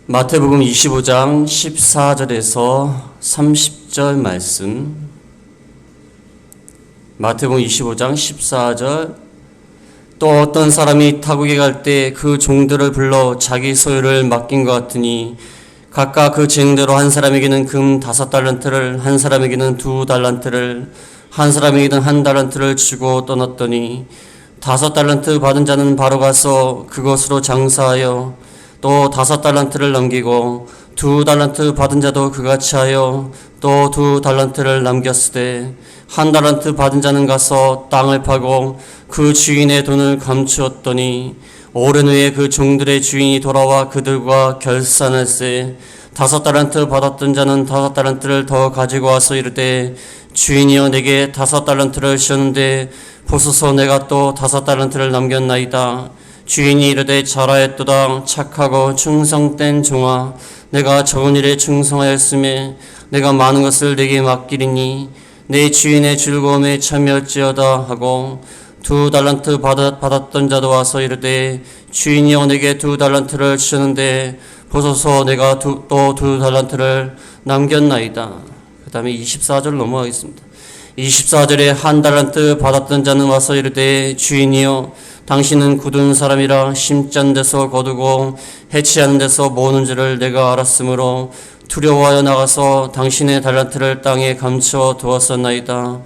마태복음 25장 14절에서 30절 말씀. 마태복음 25장 14절. 또 어떤 사람이 타국에 갈 때 그 종들을 불러 자기 소유를 맡긴 것 같으니 각각 그 쟁대로 한 사람에게는 금 5달란트를, 한 사람에게는 2달란트를, 한 사람에게는 1달란트를 주고 떠났더니 5달란트 받은 자는 바로 가서 그것으로 장사하여 또 5달란트를 남기고 2달란트 받은 자도 그같이 하여 또 2달란트를 남겼으되 1달란트 받은 자는 가서 땅을 파고 그 주인의 돈을 감추었더니 오랜 후에 그 종들의 주인이 돌아와 그들과 결산할세 5달란트 받았던 자는 5달란트를 더 가지고 와서 이르되 주인이여 내게 5달란트를 주셨는데 보소서 내가 또 5달란트를 남겼나이다. 주인이 이르되 잘하였도다. 착하고 충성된 종아, 내가 적은 일에 충성하였음에 내가 많은 것을 내게 맡기리니 내 주인의 즐거움에 참여할지어다 하고 2달란트 받았던 자도 와서 이르되 주인이여 내게 2달란트를 주셨는데 보소서 내가 또 2달란트를 남겼나이다. 그 다음에 24절 넘어가겠습니다. 24절에 1달란트 받았던 자는 와서 이르되 주인이여 당신은 굳은 사람이라 심지 않은 데서 거두고 해치 않은 데서 모으는 줄을 내가 알았으므로 두려워하여 나가서 당신의 달란트를 땅에 감추어 두었었나이다.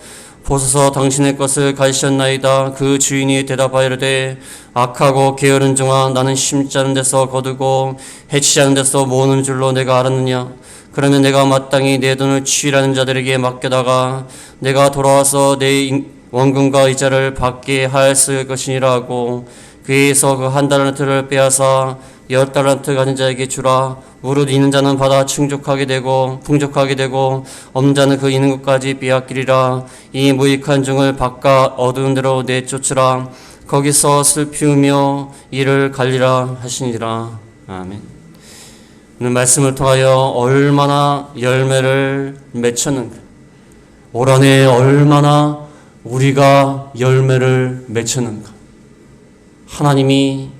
보소서 당신의 것을 가지셨나이다. 그 주인이 대답하여 이르되 악하고 게으른 종아, 나는 심지 않은 데서 거두고 해치 않은 데서 모으는 줄로 내가 알았느냐. 그러면 내가 마땅히 내 돈을 취일하는 자들에게 맡겨다가 내가 돌아와서 내 원금과 이자를 받게 하였을 것이니라 하고 그에서 그 1달란트를 빼앗아 10달란트 가진 자에게 주라. 무릇 있는 자는 받아 풍족하게 되고 없는 자는 그 있는 것까지 빼앗기리라. 이 무익한 종을 바깥 어두운 데로 내쫓으라. 거기서 슬피 우며 이를 갈리라 하시니라. 아멘. 오늘 말씀을 통하여 얼마나 열매를 맺혔는가, 올 한 해 얼마나 우리가 열매를 맺혔는가. 하나님이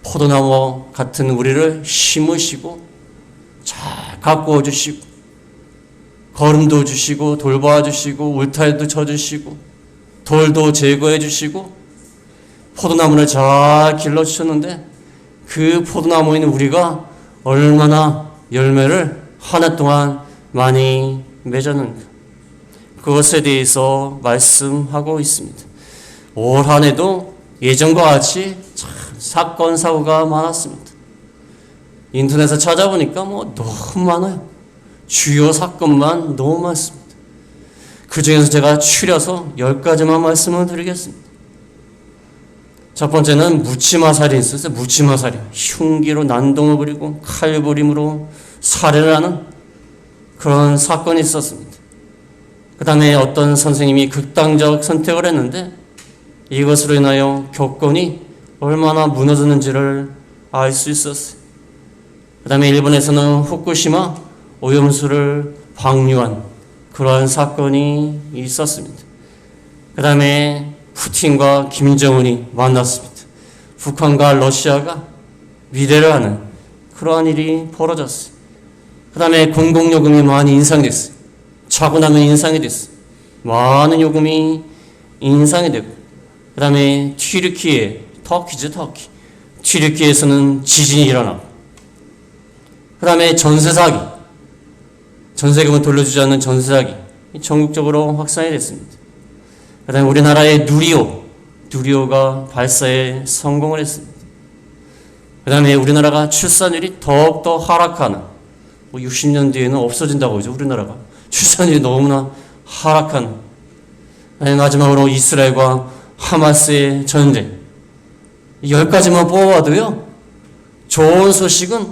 포도나무 같은 우리를 심으시고 잘 가꾸어 주시고 거름도 주시고 돌봐 주시고 울타리도 쳐주시고 돌도 제거해 주시고 포도나무를 잘 길러 주셨는데 그 포도나무인 우리가 얼마나 열매를 한 해 동안 많이 맺었는가, 그것에 대해서 말씀하고 있습니다. 올 한 해도 예전과 같이 참 사건 사고가 많았습니다. 인터넷에 찾아보니까 너무 많아요. 주요 사건만 너무 많습니다. 그 중에서 제가 추려서 10가지만 말씀을 드리겠습니다. 첫 번째는 묻지마살이 있었어요. 묻지마살이 흉기로 난동을 부리고 칼부림으로 살해를 하는 그런 사건이 있었습니다. 그 다음에 어떤 선생님이 극단적 선택을 했는데 이것으로 인하여 교권이 얼마나 무너졌는지를 알 수 있었어요. 그 다음에 일본에서는 후쿠시마 오염수를 방류한 그러한 사건이 있었습니다. 그 다음에 푸틴과 김정은이 만났습니다. 북한과 러시아가 위대를 하는 그러한 일이 벌어졌어요. 그 다음에 공공요금이 많이 인상이 됐어요. 차고 나면 인상이 됐어요. 많은 요금이 인상이 되고, 그 다음에 터키. 튀르키에서는 지진이 일어나고, 그 다음에 전세 사기, 전세금을 돌려주지 않는 전세 사기 전국적으로 확산이 됐습니다. 그 다음에 우리나라의 누리호가 발사에 성공을 했습니다. 그 다음에 우리나라가 출산율이 더욱더 하락하는, 60년 뒤에는 없어진다고 하죠. 우리나라가 출산율이 너무나 하락하는. 마지막으로 이스라엘과 하마스의 전쟁. 10가지만 뽑아봐도요, 좋은 소식은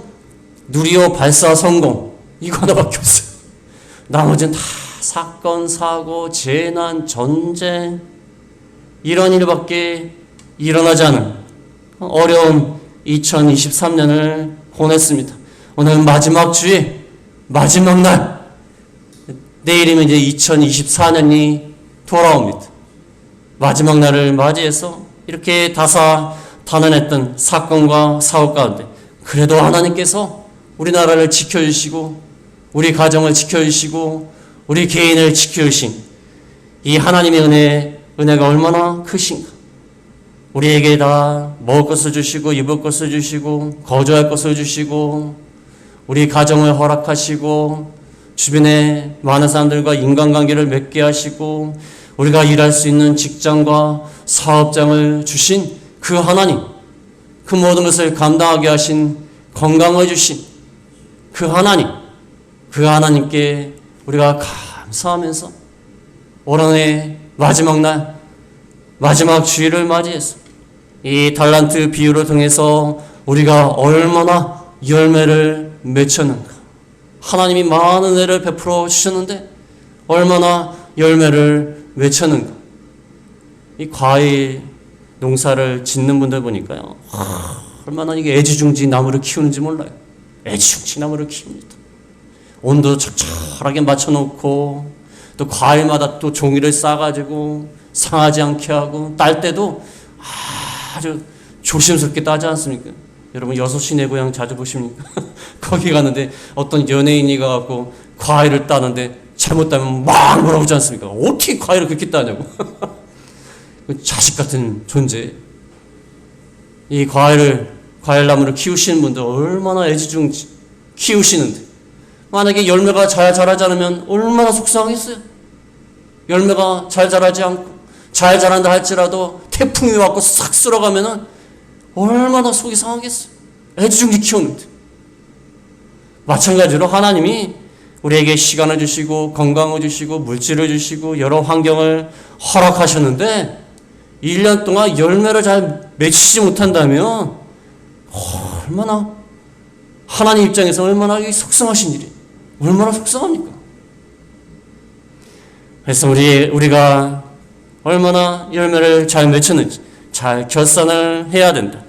누리호 발사 성공, 이거 하나밖에 없어요. 나머지는 다 사건, 사고, 재난, 전쟁, 이런 일밖에 일어나지 않은 어려운 2023년을 보냈습니다. 오늘 마지막 주에 마지막 날, 내일이면 이제 2024년이 돌아옵니다. 마지막 날을 맞이해서 이렇게 다사다난했던 사건과 사고 가운데 그래도 하나님께서 우리나라를 지켜주시고 우리 가정을 지켜주시고 우리 개인을 지켜주신 이 하나님의 은혜가 얼마나 크신가. 우리에게 다 먹을 것을 주시고 입을 것을 주시고 거주할 것을 주시고 우리 가정을 허락하시고 주변에 많은 사람들과 인간관계를 맺게 하시고 우리가 일할 수 있는 직장과 사업장을 주신 그 하나님, 그 모든 것을 감당하게 하신 건강을 주신 그 하나님, 그 하나님께 우리가 감사하면서 올한해 마지막 날, 마지막 주일을 맞이해서 이 달란트 비유를 통해서 우리가 얼마나 열매를 맺혔는가. 하나님이 많은 은혜를 베풀어 주셨는데 얼마나 열매를 맺혔는가. 이 과일 농사를 짓는 분들 보니까요, 얼마나 이게 애지중지 나무를 키우는지 몰라요. 애지중지 나무를 키웁니다. 온도 적절하게 맞춰놓고 또 과일마다 또 종이를 싸가지고 상하지 않게 하고 딸 때도 아주 조심스럽게 따지 않습니까? 여러분 6시 내 고향 자주 보십니까? 거기 가는데 어떤 연예인이 가갖고 과일을 따는데 잘못 따면 막 물어보지 않습니까? 어떻게 과일을 그렇게 따냐고. 자식 같은 존재. 이 과일나무를 키우시는 분들 얼마나 애지중지 키우시는데 만약에 열매가 잘 자라지 않으면 얼마나 속상하겠어요. 열매가 잘 자라지 않고 잘 자란다 할지라도 태풍이 왔고 싹 쓸어가면은 얼마나 속이 상하겠어요. 애지중지 키우는데. 마찬가지로 하나님이 우리에게 시간을 주시고 건강을 주시고 물질을 주시고 여러 환경을 허락하셨는데 1년 동안 열매를 잘 맺히지 못한다면 얼마나 하나님 입장에서 얼마나 속상하신 일이, 얼마나 속상합니까? 그래서 우리가 얼마나 열매를 잘 맺혔는지 잘 결산을 해야 된다.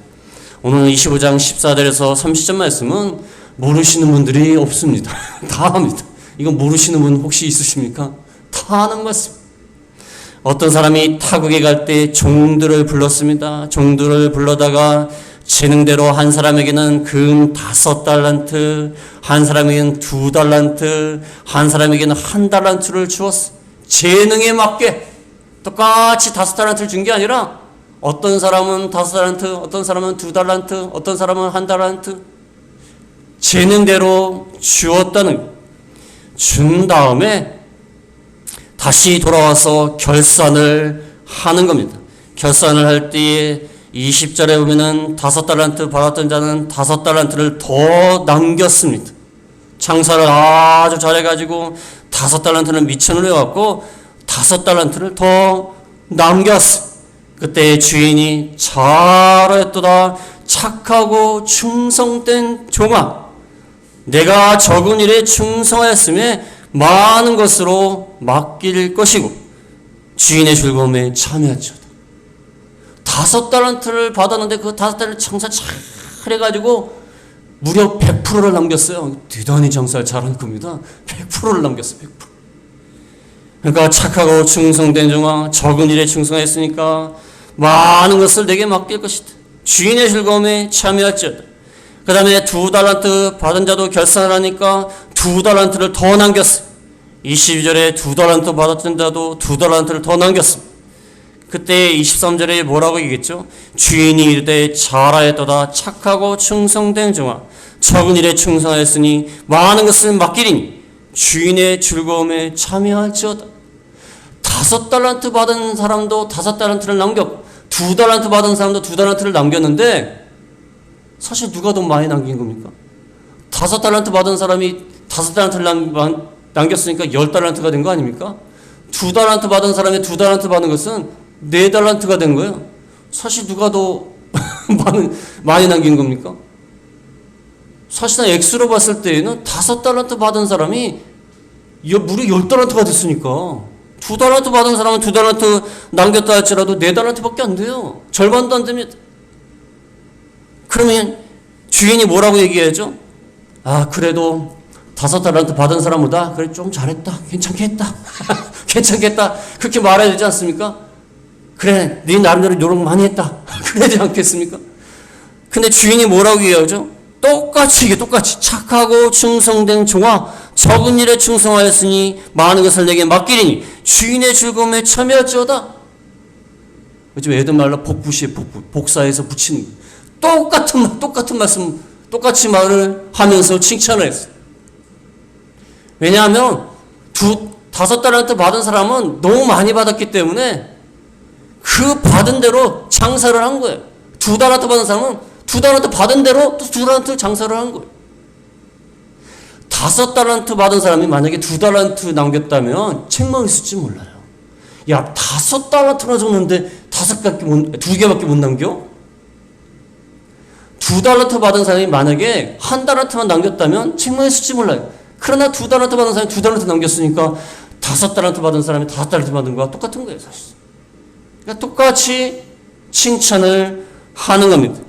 오늘 25장 14절에서 30절 말씀은 모르시는 분들이 없습니다. 다 합니다. 이거 모르시는 분 혹시 있으십니까? 다 아는 말씀. 어떤 사람이 타국에 갈 때 종들을 불렀습니다. 종들을 불러다가 재능대로 한 사람에게는 금 5달란트, 한 사람에게는 2달란트, 한 사람에게는 1달란트를 주었어. 재능에 맞게 똑같이 5달란트를 준 게 아니라 어떤 사람은 5달란트, 어떤 사람은 2달란트, 어떤 사람은 1달란트 재능대로 주었다는, 준 다음에 다시 돌아와서 결산을 하는 겁니다. 결산을 할 때에 20절에 보면은 5달란트 받았던 자는 5달란트를 더 남겼습니다. 장사를 아주 잘해가지고 5달란트를 미천을 해갖고 5달란트를 더 남겼어. 그때 주인이 잘하였도다 착하고 충성된 종아, 내가 적은 일에 충성하였음에 많은 것으로 맡길 것이고 주인의 즐거움에 참여하죠. 5달란트를 받았는데 그 5달란트 장사 잘 해가지고 무려 100%를 남겼어요. 대단히 장사를 잘한 겁니다. 100%를 남겼어요. 100%. 그러니까 착하고 충성된 종아, 적은 일에 충성했으니까 많은 것을 내게 맡길 것이다. 주인의 즐거움에 참여할지어다. 그 다음에 2달란트 받은 자도 결산을 하니까 2달란트를 더 남겼어. 22절에 2달란트 받았던 자도 2달란트를 더 남겼어. 그때 23절에 뭐라고 얘기했죠? 주인이 이르되 잘하였도다 착하고 충성된 종아, 적은 일에 충성하였으니 많은 것을 맡기리니 주인의 즐거움에 참여할지어다. 5달란트 받은 사람도 5달란트를 남겼고 2달란트 받은 사람도 2달란트를 남겼는데 사실 누가 더 많이 남긴 겁니까? 5달란트 받은 사람이 5달란트를 남겼으니까 10달란트가 된 거 아닙니까? 2달란트 받은 사람이 2달란트 받은 것은 4달란트가 된 거예요. 사실 누가 더 많이 남긴 겁니까? 사실상 액수로 봤을 때에는 5달란트 받은 사람이 무려 10달란트가 됐으니까 2달란트 받은 사람은 2달란트 남겼다 할지라도 4달란트밖에 안 돼요. 절반도 안 됩니다. 그러면 주인이 뭐라고 얘기해야죠? 아, 그래도 5달란트 받은 사람보다 그래 좀 잘했다, 괜찮게 했다 괜찮겠다 그렇게 말해야 되지 않습니까? 그래, 네 나름대로 노력 많이 했다 그래야 되지 않겠습니까? 근데 주인이 뭐라고 얘기하죠? 똑같이 착하고 충성된 종아, 적은 일에 충성하였으니 많은 것을 내게 맡기리니 주인의 즐거움에 참여할지어다. 요즘 애들 말로 복부시에 복사해서 붙이는 거예요. 똑같은 말씀, 똑같이 말을 하면서 칭찬을 했어요. 왜냐하면 5달란트 받은 사람은 너무 많이 받았기 때문에 그 받은 대로 장사를 한 거예요. 2달란트 받은 사람은 2달란트 받은 대로 또 2달란트 장사를 한 거예요. 5달란트 받은 사람이 만약에 2달란트 남겼다면 책망했을지 몰라요. 야, 5달란트나 줬는데 2개밖에 못 남겨? 2달란트 받은 사람이 만약에 1달란트만 남겼다면 책망했을지 몰라요. 그러나 2달란트 받은 사람이 2달란트 남겼으니까 5달란트 받은 사람이 5달란트 받은 거와 똑같은 거예요, 사실. 그러니까 똑같이 칭찬을 하는 겁니다.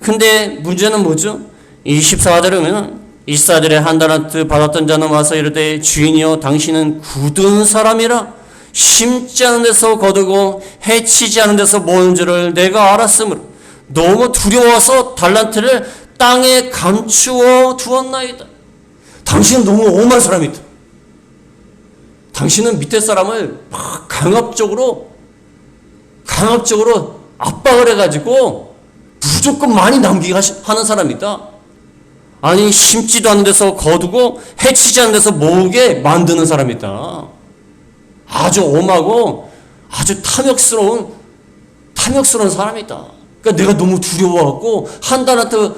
근데 문제는 뭐죠? 24절에 보면 24절에 1달란트 받았던 자는 와서 이르되 주인이여 당신은 굳은 사람이라 심지 않은 데서 거두고 해치지 않은 데서 모은 줄을 내가 알았으므로 너무 두려워서 달란트를 땅에 감추어 두었나이다. 당신은 너무 엄한 사람이다. 당신은 밑에 사람을 막 강압적으로 압박을 해가지고 무조건 많이 남기게 하는 사람이다. 아니, 심지도 않은 데서 거두고 해치지 않은 데서 모으게 만드는 사람이다. 아주 엄하고 아주 탐욕스러운 사람이다. 그러니까 내가 너무 두려워갖고 1달란트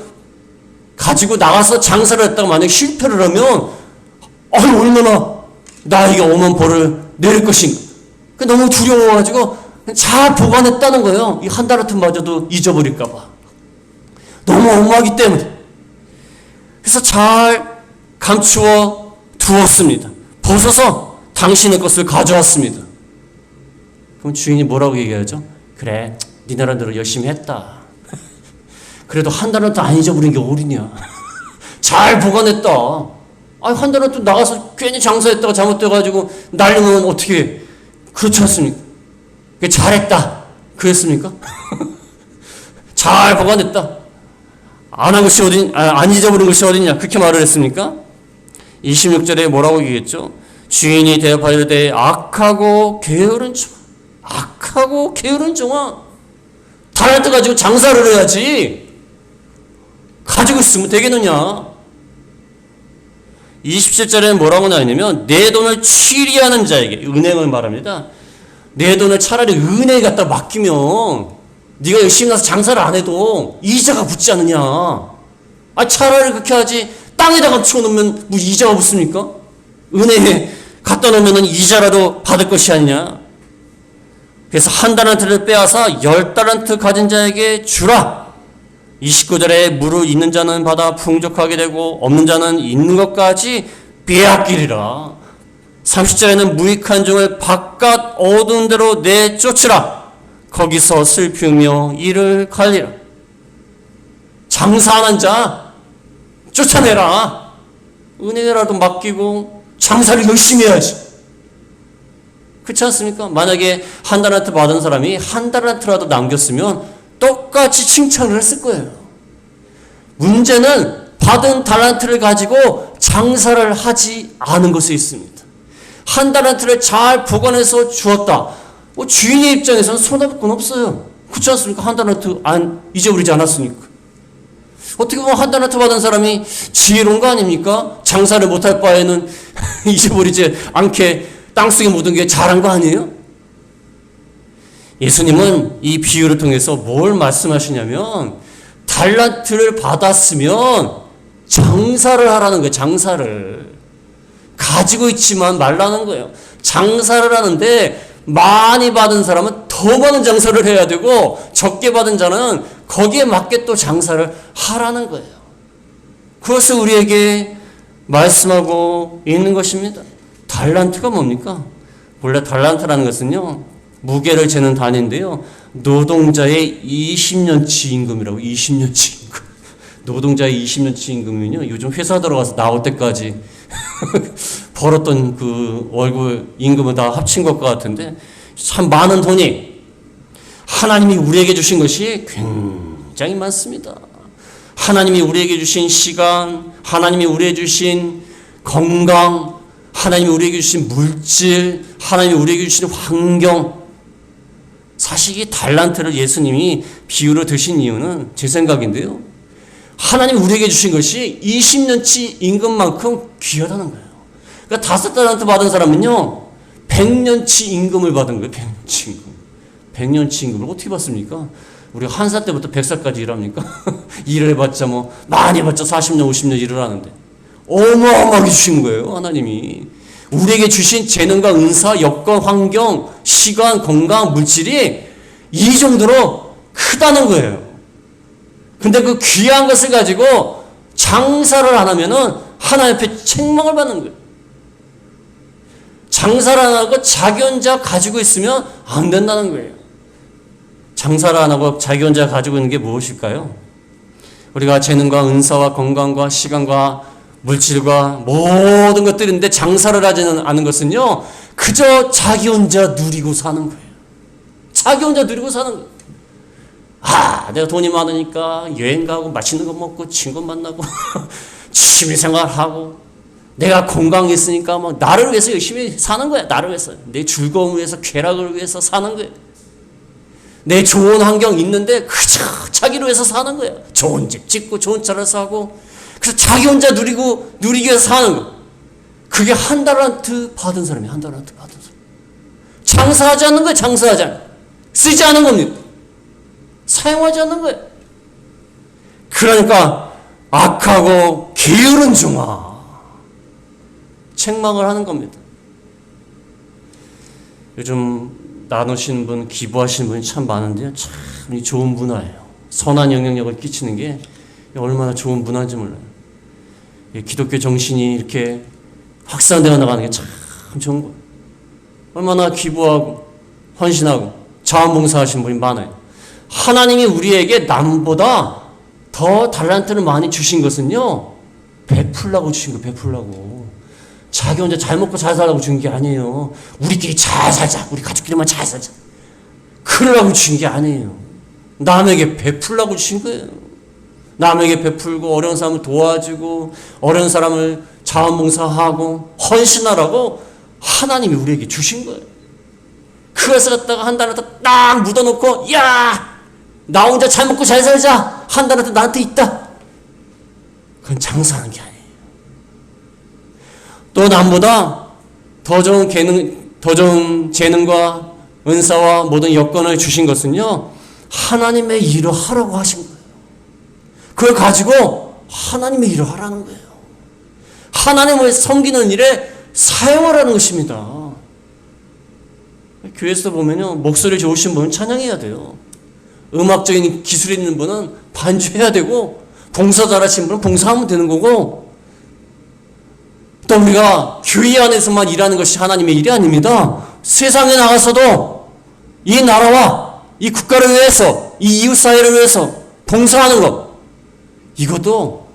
가지고 나가서 장사를 했다가 만약에 실패를 하면 얼마나 나에게 엄한 벌을 내릴 것인가. 그러니까 너무 두려워가지고 잘 보관했다는 거예요. 이 1달란트마저도 잊어버릴까봐. 너무 엄하기 때문에. 그래서 잘 감추어 두었습니다. 벗어서 당신의 것을 가져왔습니다. 그럼 주인이 뭐라고 얘기하죠? 그래, 네 나름대로 열심히 했다. 그래도 1달란트 안 잊어버린 게 어디냐. 잘 보관했다. 1달란트 나가서 괜히 장사했다가 잘못돼가지고 날리면 어떻게 해. 그렇지 않습니까? 잘했다. 그랬습니까? 잘 보관했다. 안 잊어버린 것이 어디냐. 그렇게 말을 했습니까? 26절에 뭐라고 얘기했죠? 주인이 대답하이르되 악하고 게으른 종아. 달란트 가지고 장사를 해야지. 가지고 있으면 되겠느냐. 27절에는 뭐라고 나왔냐면 내 돈을 취리하는 자에게, 은행을 말합니다. 내 돈을 차라리 은행에 갖다 맡기면 네가 열심히 나서 장사를 안 해도 이자가 붙지 않느냐. 차라리 그렇게 하지. 땅에다가 치워놓으면 뭐 이자가 붙습니까? 은행에 갖다 놓으면 이자라도 받을 것이 아니냐. 그래서 1달란트를 빼앗아 10달란트 가진 자에게 주라. 29절에 무릇 있는 자는 받아 풍족하게 되고 없는 자는 있는 것까지 빼앗기리라. 30절에는 무익한 종을 바깥 어두운 데로 내쫓으라. 거기서 슬피우며 이를 갈리라. 장사하는 자 쫓아내라. 은행에라도 맡기고 장사를 열심히 해야지. 그렇지 않습니까? 만약에 1달란트 받은 사람이 1달란트라도 남겼으면 똑같이 칭찬을 했을 거예요. 문제는 받은 달란트를 가지고 장사를 하지 않은 것에 있습니다. 1달란트를 잘 보관해서 주었다. 주인의 입장에서는 손해볼 건 없어요. 그렇지 않습니까? 1달란트 안 잊어버리지 않았으니까. 어떻게 보면 1달란트 받은 사람이 지혜로운 거 아닙니까? 장사를 못할 바에는 잊어버리지 않게 땅속에 묻은 게 잘한 거 아니에요? 예수님은 이 비유를 통해서 뭘 말씀하시냐면 달란트를 받았으면 장사를 하라는 거예요. 장사를. 가지고 있지만 말라는 거예요. 장사를 하는데 많이 받은 사람은 더 많은 장사를 해야 되고 적게 받은 자는 거기에 맞게 또 장사를 하라는 거예요. 그것을 우리에게 말씀하고 있는 것입니다. 달란트가 뭡니까? 원래 달란트라는 것은요, 무게를 재는 단위인데요, 노동자의 20년치 임금이라고. 20년치 임금. 노동자의 20년치 임금이면요, 요즘 회사 들어가서 나올 때까지 벌었던 그 월급 임금을 다 합친 것과 같은데, 참 많은 돈이 하나님이 우리에게 주신 것이 굉장히 많습니다. 하나님이 우리에게 주신 시간, 하나님이 우리에게 주신 건강, 하나님이 우리에게 주신 물질, 하나님이 우리에게 주신 환경. 사실 이 달란트를 예수님이 비유로 드신 이유는 제 생각인데요, 하나님이 우리에게 주신 것이 20년치 임금만큼 귀하다는 거예요. 그러니까 5달란트 받은 사람은요 100년치 임금을 받은 거예요. 100년치 임금. 100년치 임금을 어떻게 받습니까? 우리가 1살 때부터 100살까지 일합니까? 일을 해봤자 뭐 많이 해봤자 40년 50년 일을 하는데 어마어마하게 주신 거예요. 하나님이 우리에게 주신 재능과 은사, 여건, 환경, 시간, 건강, 물질이 이 정도로 크다는 거예요. 근데 그 귀한 것을 가지고 장사를 안 하면은 하나님 앞에 책망을 받는 거예요. 장사를 안 하고 자기 혼자 가지고 있으면 안 된다는 거예요. 장사를 안 하고 자기 혼자 가지고 있는 게 무엇일까요? 우리가 재능과 은사와 건강과 시간과 물질과 모든 것들이 있는데 장사를 하지는 않은 것은요, 그저 자기 혼자 누리고 사는 거예요. 자기 혼자 누리고 사는 거예요. 내가 돈이 많으니까 여행 가고 맛있는 거 먹고 친구 만나고 취미생활하고, 내가 건강이 있으니까 뭐 나를 위해서 열심히 사는 거야. 나를 위해서, 내 즐거움을 위해서, 쾌락을 위해서 사는 거야. 내 좋은 환경 있는데 그저 자기를 위해서 사는 거야. 좋은 집 짓고 좋은 차를 사고, 그래서 자기 혼자 누리기 위해서 사는 거. 그게 1달란트 받은 사람이 1달란트 받은 사람. 장사하지 않는 거예요. 장사하지 않는 거예요. 쓰지 않은 겁니다. 사용하지 않는 거예요. 그러니까 악하고 게으른 종아, 책망을 하는 겁니다. 요즘 나누시는 분, 기부하시는 분이 참 많은데요, 참 좋은 문화예요. 선한 영향력을 끼치는 게 얼마나 좋은 문화인지 몰라요. 기독교 정신이 이렇게 확산되어 나가는 게 참 좋은 거예요. 얼마나 기부하고 헌신하고 자원봉사하시는 분이 많아요. 하나님이 우리에게 남보다 더 달란트를 많이 주신 것은요, 베풀라고 주신 거예요. 베풀라고. 자기 혼자 잘 먹고 잘 살라고 주는 게 아니에요. 우리끼리 잘 살자, 우리 가족끼리만 잘 살자, 그러라고 주신 게 아니에요. 남에게 베풀라고 주신 거예요. 남에게 베풀고 어려운 사람을 도와주고 어려운 사람을 자원봉사하고 헌신하라고 하나님이 우리에게 주신 거예요. 그것을 갖다가 1달란트 딱 묻어놓고, 야, 나 혼자 잘 먹고 잘 살자, 1달란트 나한테 있다. 그건 장사하는 게 아니에요. 또 남보다 더 좋은 재능과 은사와 모든 여건을 주신 것은요, 하나님의 일을 하라고 하신 거예요. 그걸 가지고 하나님의 일을 하라는 거예요. 하나님을 섬기는 일에 사용하라는 것입니다. 교회에서 보면요, 목소리 좋으신 분은 찬양해야 돼요. 음악적인 기술이 있는 분은 반주해야 되고, 봉사 잘하시는 분은 봉사하면 되는 거고, 또 우리가 교회 안에서만 일하는 것이 하나님의 일이 아닙니다. 세상에 나가서도 이 나라와 이 국가를 위해서, 이 이웃사회를 위해서 봉사하는 것, 이것도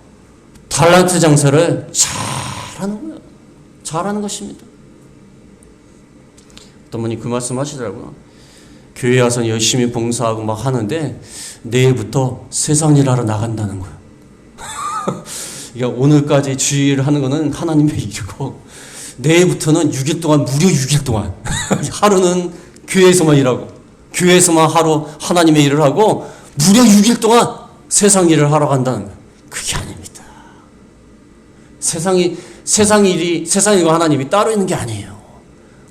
달란트 장사를 잘하는 거예요. 잘하는 것입니다. 어떤 분이 그 말씀 하시더라고요. 교회 와서 열심히 봉사하고 막 하는데 내일부터 세상 일하러 나간다는 거예요. 그러니까 오늘까지 주일을 하는 거는 하나님의 일이고, 내일부터는 6일 동안, 무려 6일 동안 하루는 교회에서만 일하고, 교회에서만 하루 하나님의 일을 하고, 무려 6일 동안 세상 일을 하러 간다는 거예요. 그게 아닙니다. 세상 일과 하나님이 따로 있는 게 아니에요.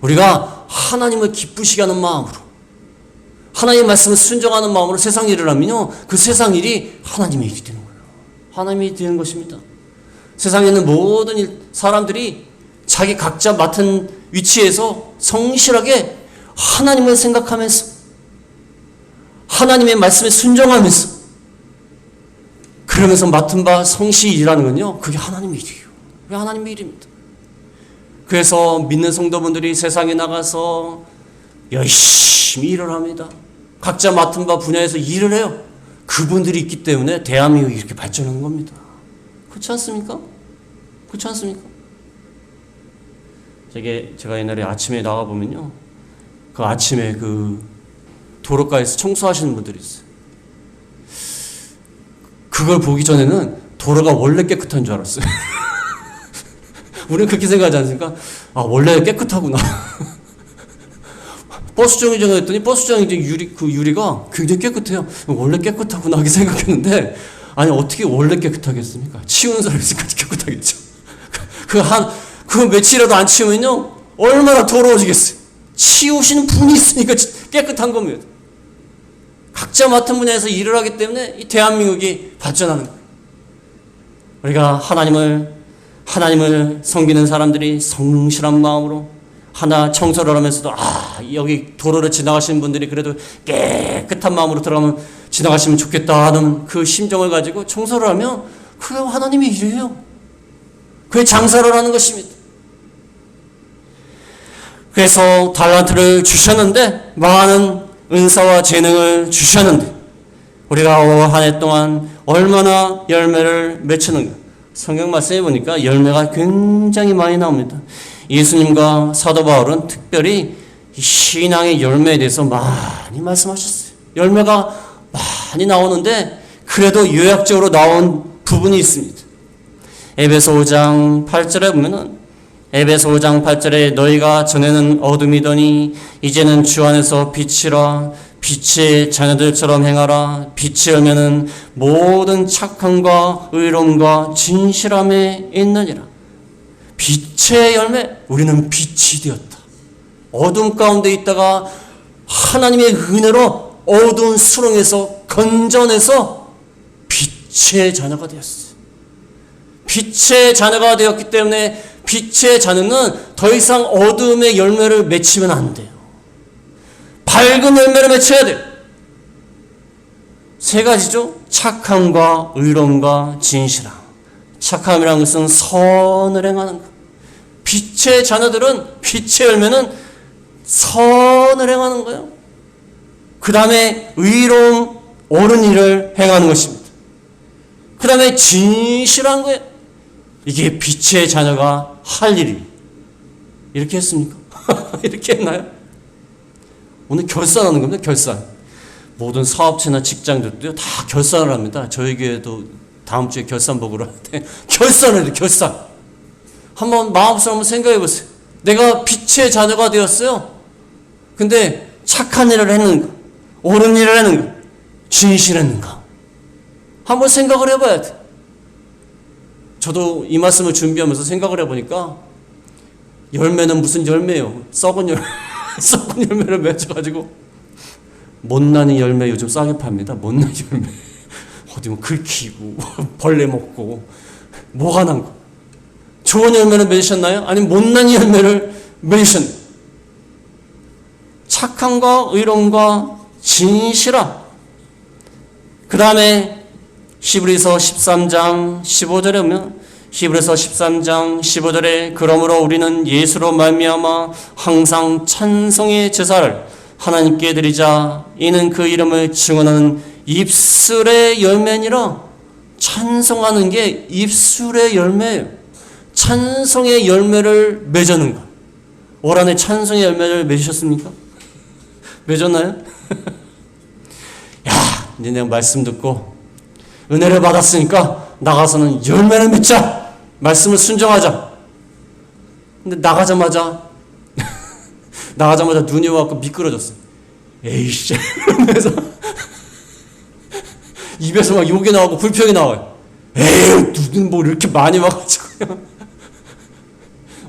우리가 하나님을 기쁘시게 하는 마음으로, 하나님의 말씀을 순종하는 마음으로 세상 일을 하면요, 그 세상 일이 하나님의 일이 되는 거예요. 하나님이 되는 것입니다. 세상에 있는 모든 사람들이 자기 각자 맡은 위치에서 성실하게 하나님을 생각하면서, 하나님의 말씀에 순종하면서, 그러면서 맡은 바 성실히 일하는 건요, 그게 하나님의 일이에요. 그게 하나님의 일입니다. 그래서 믿는 성도분들이 세상에 나가서 열심히 일을 합니다. 각자 맡은 바 분야에서 일을 해요. 그분들이 있기 때문에 대한민국이 이렇게 발전하는 겁니다. 그렇지 않습니까? 그렇지 않습니까? 제가 옛날에 아침에 나가보면요, 그 아침에 그 도로가에서 청소하시는 분들이 있어요. 그걸 보기 전에는 도로가 원래 깨끗한 줄 알았어요. 우리는 그렇게 생각하지 않습니까? 아, 원래 깨끗하구나. 버스 정류장에 했더니 버스 정류장 유리가 굉장히 깨끗해요. 원래 깨끗하구나 하게 생각했는데, 아니, 어떻게 원래 깨끗하겠습니까? 치우는 사람이 있으니까 깨끗하겠죠. 그 며칠이라도 안 치우면요, 얼마나 더러워지겠어요. 치우시는 분이 있으니까 깨끗한 겁니다. 각자 맡은 분야에서 일을 하기 때문에 이 대한민국이 발전하는 거예요. 우리가 하나님을 섬기는 사람들이 성실한 마음으로 하나 청소를 하면서도, 여기 도로를 지나가시는 분들이 그래도 깨끗한 마음으로 들어가면 지나가시면 좋겠다 하는 그 심정을 가지고 청소를 하면 그게 하나님의 일이에요. 그게 장사를 하는 것입니다. 그래서 달란트를 주셨는데, 많은 은사와 재능을 주셨는데, 우리가 한 해 동안 얼마나 열매를 맺히는가. 성경 말씀해 보니까 열매가 굉장히 많이 나옵니다. 예수님과 사도 바울은 특별히 신앙의 열매에 대해서 많이 말씀하셨어요. 열매가 많이 나오는데 그래도 요약적으로 나온 부분이 있습니다. 에베소 5장 8절에 보면은, 에베소 5장 8절에 너희가 전에는 어둠이더니 이제는 주 안에서 빛이라, 빛의 자녀들처럼 행하라. 빛의 열매는 모든 착함과 의로움과 진실함에 있느니라. 빛의 열매, 우리는 빛이 되었다. 어둠 가운데 있다가 하나님의 은혜로 어두운 수렁에서 건져내서 빛의 자녀가 되었어요. 빛의 자녀가 되었기 때문에 빛의 자녀는 더 이상 어둠의 열매를 맺히면 안 돼요. 밝은 열매를 맺혀야 돼요. 세 가지죠. 착함과 의로움과 진실함. 착함이라는 것은 선을 행하는 것. 빛의 자녀들은, 빛의 열매는 선을 행하는 거예요. 그 다음에 의로움, 옳은 일을 행하는 것입니다. 그 다음에 진실한 거예요. 이게 빛의 자녀가 할 일이. 이렇게 했습니까? 이렇게 했나요? 오늘 결산하는 겁니다. 결산. 모든 사업체나 직장들도요, 다 결산을 합니다. 저희 교회도 다음 주에 결산 보고를 하는데 결산을 해요. 결산. 한번 마음속으로 한번 생각해 보세요. 내가 빛의 자녀가 되었어요. 근데 착한 일을 했는가? 옳은 일을 했는가? 진실했는가? 한번 생각을 해봐야 돼. 저도 이 말씀을 준비하면서 생각을 해보니까 열매는 무슨 열매예요? 썩은 열매. 썩은 열매를 맺어가지고, 못난이 열매 요즘 싸게 팝니다. 못난이 열매. 어디 뭐 긁히고 벌레 먹고 뭐가 난 거. 좋은 열매를 맺으셨나요? 아니면 못난이 열매를 맺으셨나요? 착함과 의로움과 진실함. 그 다음에 히브리서 13장 15절에 보면, 히브리서 13장 15절에 그러므로 우리는 예수로 말미암아 항상 찬송의 제사를 하나님께 드리자. 이는 그 이름을 증언하는 입술의 열매니라. 찬송하는 게 입술의 열매예요. 찬송의 열매를 맺는 것. 올 한해 찬송의 열매를 맺으셨습니까? 맺었나요? 야, 이제 내가 말씀 듣고 은혜를 받았으니까 나가서는 열매를 맺자. 말씀을 순종하자. 근데 나가자마자 눈이 와서 미끄러졌어. 에이씨. 이러면서 입에서 막 욕이 나오고 불평이 나와요. 에이, 눈은 뭐 이렇게 많이 와가지고.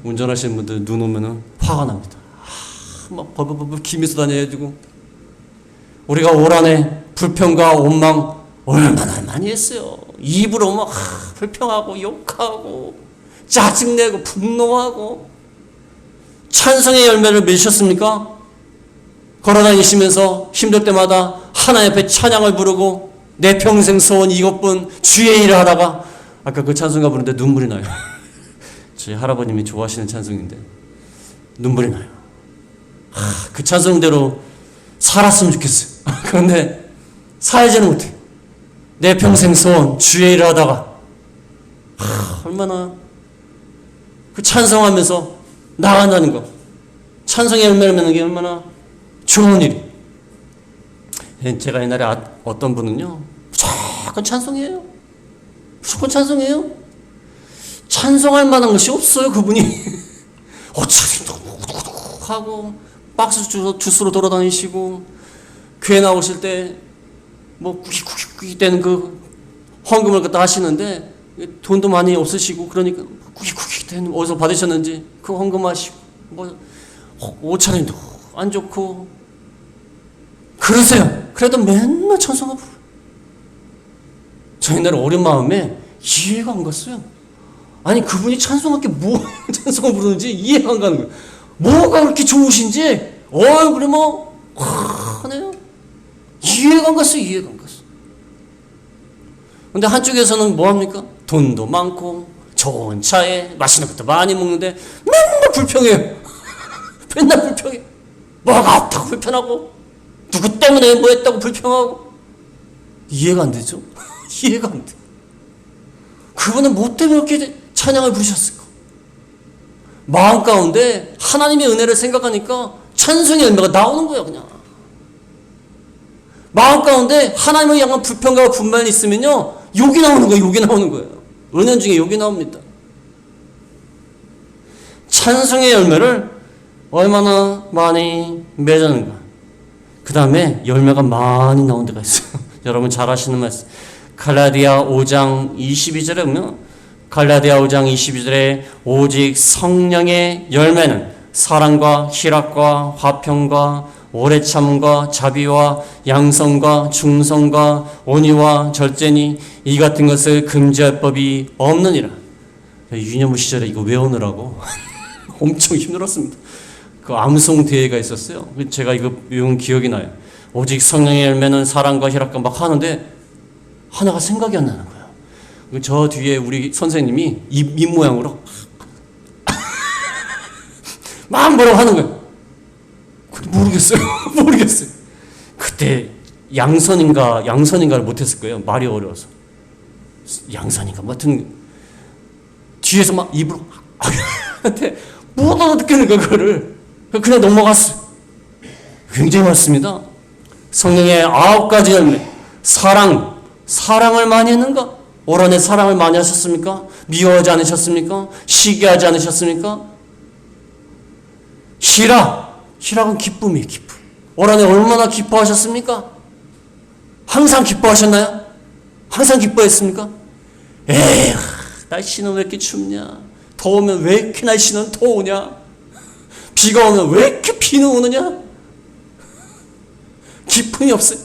운전하시는 분들 눈 오면은 화가 납니다. 막 벌벌벌 기미서 다녀야 되고. 우리가 올 한해 불평과 원망 얼마나 많이 했어요. 입으로 막 불평하고 욕하고 짜증내고 분노하고. 찬송의 열매를 맺으셨습니까? 걸어다니시면서 힘들 때마다 하나님 앞에 찬양을 부르고 내 평생 소원 이것뿐 주의 일을 하다가, 아까 그 찬송가 부르는데 눈물이 나요. 저희 할아버님이 좋아하시는 찬송인데 눈물이 나요. 그 찬송대로 살았으면 좋겠어요. 그런데 살지는 못해. 내 평생 소원 주의 일을 하다가 얼마나 그 찬송하면서 나간다는 거, 찬송의 열매를 맺는 게 얼마나 좋은 일이. 제가 옛날에 어떤 분은요 무조건 찬송이에요. 무조건 찬송해요. 찬송할 만한 것이 없어요, 그분이. 어차피 하고 박스 주스로 돌아다니시고 교회 나오실 때 뭐 꾸깃꾸깃 되는 그 헌금을 갖다 하시는데 돈도 많이 없으시고 그러니까 꾸깃꾸깃 되는 어디서 받으셨는지 그 헌금 하시고 뭐 옷차림도 안 좋고 그러세요. 그래도 맨날 찬송을 부르요. 저 옛날에 어린 마음에 이해가 안 갔어요. 아니 그분이 찬송할 게 뭐 찬송을 부르는지 이해가 안 가는 거예요. 뭐가 그렇게 좋으신지 얼굴이 뭐 하네요. 이해가 안 갔어요. 이해가 안 갔어. 근데 한쪽에서는 뭐합니까? 돈도 많고 좋은 차에 맛있는 것도 많이 먹는데 맨날 불평해요. 맨날 불평해. 뭐가 없다고 불평하고 누구 때문에 뭐 했다고 불평하고 이해가 안 되죠? 이해가 안 돼. 그분은 뭐 때문에 그렇게 찬양을 부르셨을까? 마음 가운데 하나님의 은혜를 생각하니까 찬송의 열매가 나오는 거야 그냥. 마음 가운데 하나님을 향한 불평과 분만이 있으면요 욕이 나오는 거예요. 욕이 나오는 거예요. 은연 중에 욕이 나옵니다. 찬송의 열매를 얼마나 많이 맺었는가. 그 다음에 열매가 많이 나온 데가 있어요. 여러분 잘 아시는 말씀. 갈라디아 5장 22절에 보면 갈라디아 5장 22절에 오직 성령의 열매는 사랑과 희락과 화평과 오래 참음과 자비와 양성과 충성과 온유와 절제니 이 같은 것을 금지할 법이 없느니라. 유년부 시절에 이거 외우느라고 엄청 힘들었습니다. 그 암송 대회가 있었어요. 제가 이거 외운 기억이 나요. 오직 성령의 열매는 사랑과 희락과 막 하는데 하나가 생각이 안 나는 거예요. 저 뒤에 우리 선생님이 입 모양으로 막 뭐라고 하는 거예요. 모르겠어요. 모르겠어요. 그때 양선인가를 못했을 거예요. 말이 어려워서. 양선인가 뭐 하여튼 뒤에서 막 입으로 못 알아듣겠는 거야 그거를. 그냥 넘어갔어요. 굉장히 많습니다. 성령의 9가지 열매. 사랑을 많이 했는가? 올 한해 사랑을 많이 하셨습니까? 미워하지 않으셨습니까? 시기하지 않으셨습니까? 희락은 기쁨이에요. 기쁨. 올 한해 얼마나 기뻐하셨습니까? 항상 기뻐하셨나요? 항상 기뻐했습니까? 에휴, 날씨는 왜 이렇게 춥냐? 더우면 왜 이렇게 날씨는 더우냐? 비가 오면 왜 이렇게 비는 오느냐? 기쁨이 없어요.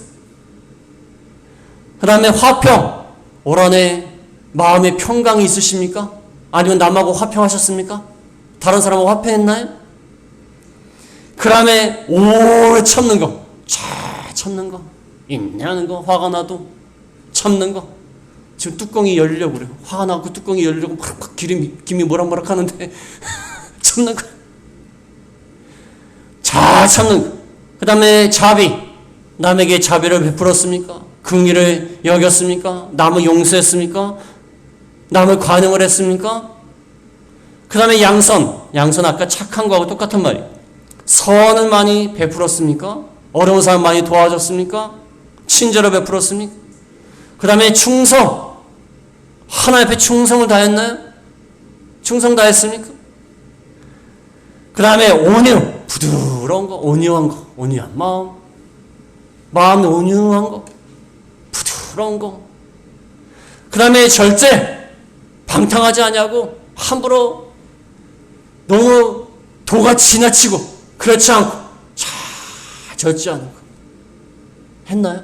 그 다음에 화평. 올 한해 마음에 평강이 있으십니까? 아니면 남하고 화평하셨습니까? 다른 사람하고 화평했나요? 그 다음에 오래 참는 거. 잘 참는 거. 인내하는 거. 화가 나도 참는 거. 지금 뚜껑이 열리려고 그래요. 화가 나고 뚜껑이 열리려고 막 김이 모락모락 하는데 참는 거. 잘 참는 거. 그 다음에 자비. 남에게 자비를 베풀었습니까? 긍휼을 여겼습니까? 남을 용서했습니까? 남을 관용을 했습니까? 그 다음에 양선 아까 착한 거하고 똑같은 말이에요. 선을 많이 베풀었습니까? 어려운 사람 많이 도와줬습니까? 친절을 베풀었습니까? 그 다음에 충성. 하나님 앞에 충성을 다했나요? 충성 다했습니까? 그 다음에 온유. 부드러운 거, 온유한 거, 온유한 마음 온유한 거, 부드러운 거. 그 다음에 절제. 방탕하지 않냐고 함부로 너무 도가 지나치고 그렇지 않고 잘 절제하는 거 했나요?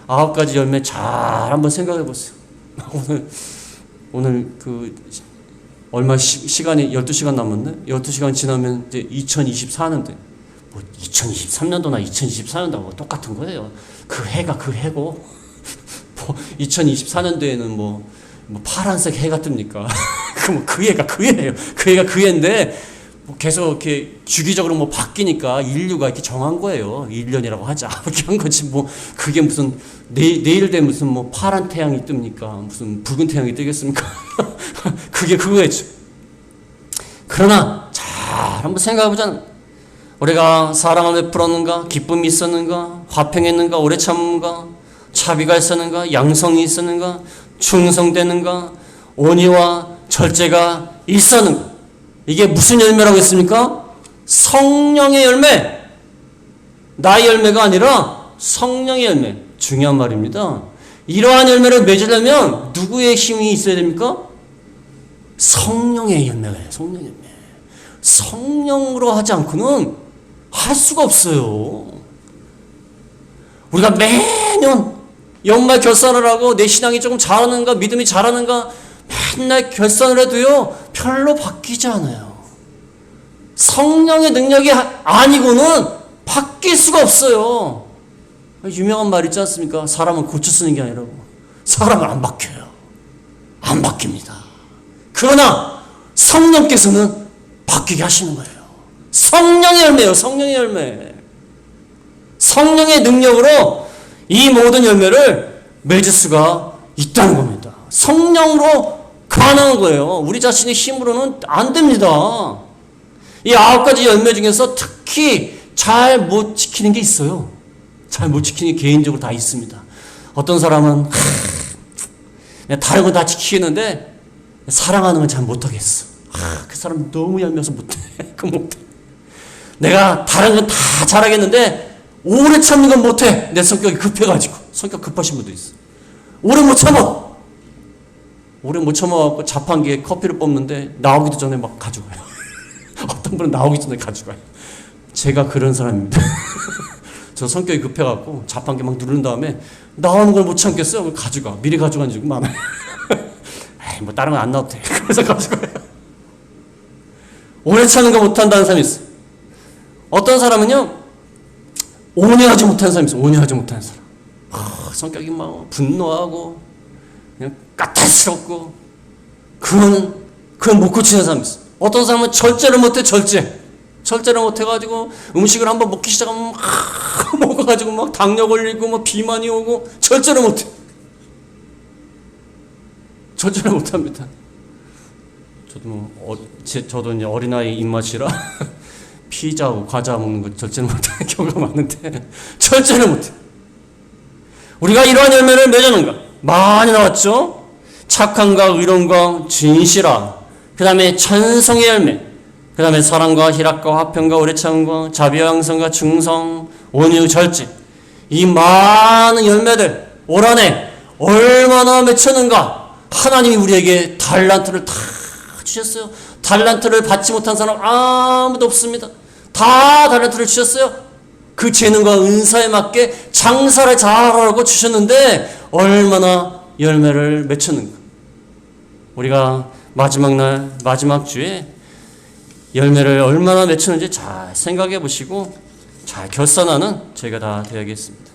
9가지 열매 잘 한번 생각해 보세요. 오늘 그 얼마 시간이 12시간 남았네? 12시간 지나면 이제 2024년도 뭐 2023년도나 2024년도하고 똑같은 거예요. 그 해가 그 해고 뭐 2024년도에는 뭐 파란색 해가 뜹니까? 그 해가 그 해예요. 그 해가 그 해인데 뭐 계속 이렇게 주기적으로 뭐 바뀌니까 인류가 이렇게 정한 거예요. 1년이라고 하자. 이렇게 한 거지. 뭐 그게 무슨 내일 되면 무슨 뭐 파란 태양이 뜹니까? 무슨 붉은 태양이 뜨겠습니까? 그게 그거였죠. 그러나 잘 한번 생각해보자. 우리가 사랑을 베풀었는가? 기쁨이 있었는가? 화평했는가? 오래 참는가? 자비가 있었는가? 양성이 있었는가? 충성되는가? 온유와 절제가 있었는가? 이게 무슨 열매라고 했습니까? 성령의 열매. 나의 열매가 아니라 성령의 열매. 중요한 말입니다. 이러한 열매를 맺으려면 누구의 힘이 있어야 됩니까? 성령의 열매가 해요. 성령의 열매. 성령으로 하지 않고는 할 수가 없어요. 우리가 매년 연말 결산을 하고 내 신앙이 조금 잘하는가, 믿음이 잘하는가 맨날 결산을 해도요, 별로 바뀌지 않아요. 성령의 능력이 아니고는 바뀔 수가 없어요. 유명한 말 있지 않습니까? 사람은 고쳐 쓰는 게 아니라고. 사람은 안 바뀌어요. 안 바뀝니다. 그러나 성령께서는 바뀌게 하시는 거예요. 성령의 열매예요. 성령의 열매. 성령의 능력으로 이 모든 열매를 맺을 수가 있다는 겁니다. 성령으로 가능한 거예요. 우리 자신의 힘으로는 안 됩니다. 이 9가지 열매 중에서 특히 잘 못 지키는 게 있어요. 잘 못 지키는 게 개인적으로 다 있습니다. 어떤 사람은 다른 건 다 지키겠는데 사랑하는 건 잘 못하겠어. 그 사람 너무 얄미워서 못해. 그 못해. 내가 다른 건 다 잘하겠는데 오래 참는 건 못해. 내 성격이 급해가지고. 성격 급하신 분도 있어. 오래 못 참아. 오래 못 참아갖고 자판기에 커피를 뽑는데 나오기도 전에 막 가져가요. 어떤 분은 나오기 전에 가져가요. 제가 그런 사람입니다. 저 성격이 급해갖고 자판기 막 누른 다음에 나오는 걸 못 참겠어요. 그걸 가져가. 미리 가져간 적이 많아요. 에이, 뭐 다른 건 안 나와도 돼. 그래서 가져가요. 오래 참는 거 못한다는 사람이 있어요. 어떤 사람은요, 온유하지 못하는 사람이 있어요. 온유하지 못하는 사람. 성격이 막 분노하고 그냥 까탈스럽고 그건 못 고치는 사람이 있어요. 어떤 사람은 절제를 못해. 절제를 못해가지고 음식을 한번 먹기 시작하면 막 먹어가지고 막 당뇨 걸리고 막 비만이 오고 절제를 못해. 절제를 못합니다. 저도 이제 어린아이 입맛이라 피자하고 과자 먹는 거 절제를 못하는 경우가 많은데 절제를 못해. 우리가 이러한 열매를 맺었는가? 많이 나왔죠? 착함과 의로움과 진실함, 그 다음에 천성의 열매, 그 다음에 사랑과 희락과 화평과 오래 참음과 자비와 양선과 충성, 온유, 절제. 이 많은 열매들 올 한해 얼마나 맺혔는가? 하나님이 우리에게 달란트를 다 주셨어요. 달란트를 받지 못한 사람 아무도 없습니다. 다 달란트를 주셨어요. 그 재능과 은사에 맞게 장사를 잘하라고 주셨는데 얼마나 열매를 맺혔는가? 우리가 마지막 날, 마지막 주에 열매를 얼마나 맺혔는지 잘 생각해 보시고 잘 결산하는 저희가 다 되어야겠습니다.